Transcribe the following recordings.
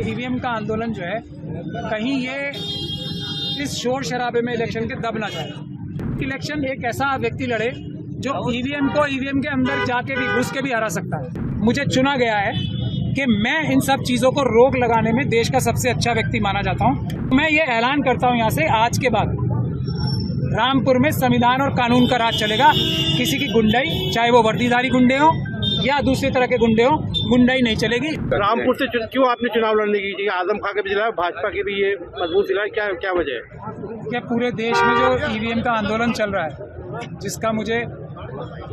EVM का आंदोलन जो है कहीं ये इस शोर शराबे में इलेक्शन के दब ना जाए। इलेक्शन एक ऐसा व्यक्ति लड़े जो ईवीएम को ईवीएम के अंदर जाके भी घुस के भी हरा सकता है। मुझे चुना गया है कि मैं इन सब चीज़ों को रोक लगाने में देश का सबसे अच्छा व्यक्ति माना जाता हूँ। मैं ये ऐलान करता हूँ यहाँ से, आज के बाद रामपुर में संविधान और कानून का राज चलेगा। किसी की गुंडाई, चाहे वो वर्दीधारी गुंडे हो या दूसरी तरह के गुंडे हो, गुंडाई नहीं चलेगी। रामपुर से क्यों आपने चुनाव लड़ने की? आजम खां के भी जिला, भाजपा की भी ये मजबूत जिला है, क्या वजह है? क्या पूरे देश में जो ईवीएम का आंदोलन चल रहा है, जिसका मुझे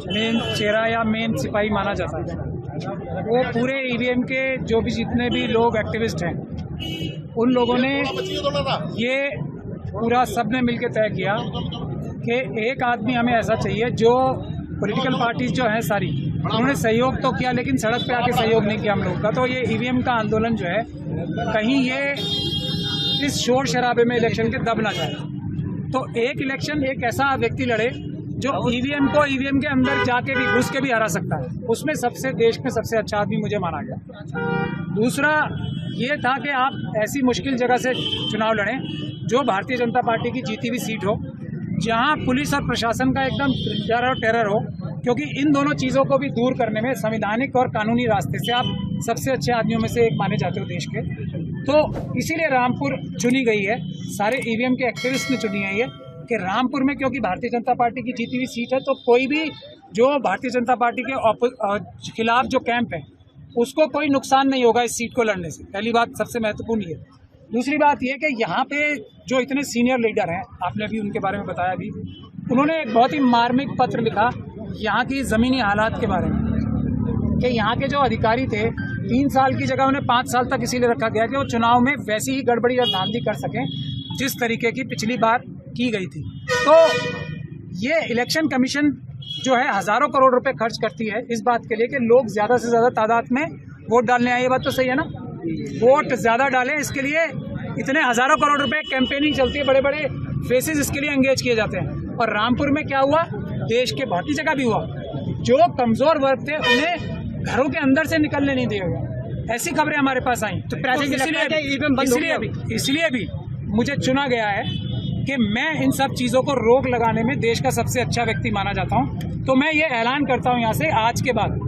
मेन चेहरा या मेन सिपाही माना जाता है, वो पूरे ईवीएम के जो भी जितने भी लोग एक्टिविस्ट हैं, उन लोगों ने ये पूरा सब ने मिलकर तय किया कि एक आदमी हमें ऐसा चाहिए जो पॉलिटिकल पार्टीज जो हैं सारी, उन्होंने सहयोग तो किया लेकिन सड़क पे आके सहयोग नहीं किया हम लोग का। तो ये ईवीएम का आंदोलन जो है कहीं ये इस शोर शराबे में इलेक्शन के दब ना जाए। तो एक इलेक्शन एक ऐसा व्यक्ति लड़े जो ईवीएम को ईवीएम के अंदर जाके भी घुस के भी हरा सकता है। उसमें सबसे देश में सबसे अच्छा आदमी मुझे माना गया। दूसरा ये था कि आप ऐसी मुश्किल जगह से चुनाव लड़ें जो भारतीय जनता पार्टी की जीती हुई सीट हो, जहां पुलिस और प्रशासन का एकदम टेरर हो, क्योंकि इन दोनों चीज़ों को भी दूर करने में संवैधानिक और कानूनी रास्ते से आप सबसे अच्छे आदमियों में से एक माने जाते हो देश के। तो इसीलिए रामपुर चुनी गई है, सारे ईवीएम के एक्टिविस्ट ने चुनी है ये कि रामपुर में, क्योंकि भारतीय जनता पार्टी की जीती हुई सीट है, तो कोई भी जो भारतीय जनता पार्टी के खिलाफ जो कैंप है उसको कोई नुकसान नहीं होगा इस सीट को लड़ने से। पहली बात सबसे महत्वपूर्ण ये। दूसरी बात ये कि यहाँ पे जो इतने सीनियर लीडर हैं, आपने अभी उनके बारे में बताया भी, उन्होंने एक बहुत ही मार्मिक पत्र लिखा यहाँ की ज़मीनी हालात के बारे में, कि यहाँ के जो अधिकारी थे 3 साल की जगह उन्हें 5 साल तक इसीलिए रखा गया कि वो चुनाव में वैसी ही गड़बड़ी और धांधली कर सकें जिस तरीके की पिछली बार की गई थी। तो ये इलेक्शन कमीशन जो है हज़ारों करोड़ रुपए खर्च करती है इस बात के लिए कि लोग ज़्यादा से ज़्यादा तादाद में वोट डालने आए। ये बात तो सही है ना, वोट ज़्यादा डालें, इसके लिए इतने हज़ारों करोड़ रुपए कैंपेनिंग चलती है, बड़े बड़े फेसेस इसके लिए एंगेज किए जाते हैं। और रामपुर में क्या हुआ, देश के बहुत ही जगह भी हुआ, जो कमज़ोर वर्ग थे उन्हें घरों के अंदर से निकलने नहीं दिया गया। ऐसी खबरें हमारे पास आई। तो इसलिए भी मुझे चुना गया है कि मैं इन सब चीज़ों को रोक लगाने में देश का सबसे अच्छा व्यक्ति माना जाता हूँ। तो मैं ये ऐलान करता हूँ यहाँ से, आज के बाद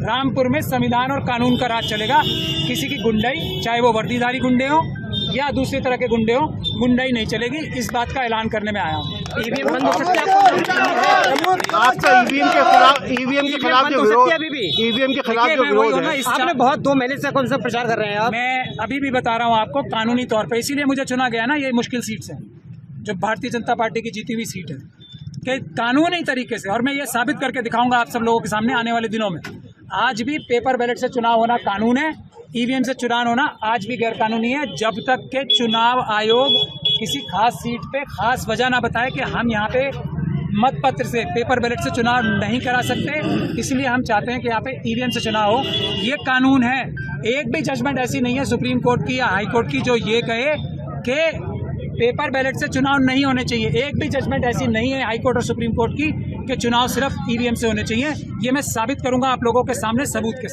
रामपुर में संविधान और कानून का राज चलेगा। किसी की गुंडाई, चाहे वो वर्दीधारी गुंडे हो या दूसरी तरह के गुंडे हो, गुंडाई नहीं चलेगी। इस बात का ऐलान करने में आया हूँ। ईवीएम बंद हो सकती है आपका? ईवीएम के खिलाफ जो विरोध, ईवीएम के खिलाफ जो विरोध है, आपने बहुत 2 महीने से कौन सा प्रचार कर रहे हैं आप? मैं अभी भी बता रहा हूँ आपको, कानूनी तौर पर इसीलिए मुझे चुना गया ना, ये मुश्किल सीट से, जो भारतीय जनता पार्टी की जीती हुई सीट है, कि कानूनी तरीके से। और मैं ये साबित करके दिखाऊंगा आप सब लोगों के सामने आने वाले दिनों में। आज भी पेपर बैलेट से चुनाव होना कानून है, ईवीएम से चुनाव होना आज भी गैर कानूनी है, जब तक के चुनाव आयोग किसी खास सीट पे खास वजह ना बताए कि हम यहाँ पे मतपत्र से, पेपर बैलेट से चुनाव नहीं करा सकते। इसलिए हम चाहते हैं कि यहाँ पे ईवीएम से चुनाव हो। ये कानून है। एक भी जजमेंट ऐसी नहीं है सुप्रीम कोर्ट की या हाई कोर्ट की जो ये कहे कि पेपर बैलेट से चुनाव नहीं होने चाहिए। एक भी जजमेंट ऐसी नहीं है हाई कोर्ट और सुप्रीम कोर्ट की कि चुनाव सिर्फ ईवीएम से होने चाहिए। ये मैं साबित करूंगा आप लोगों के सामने सबूत के साथ।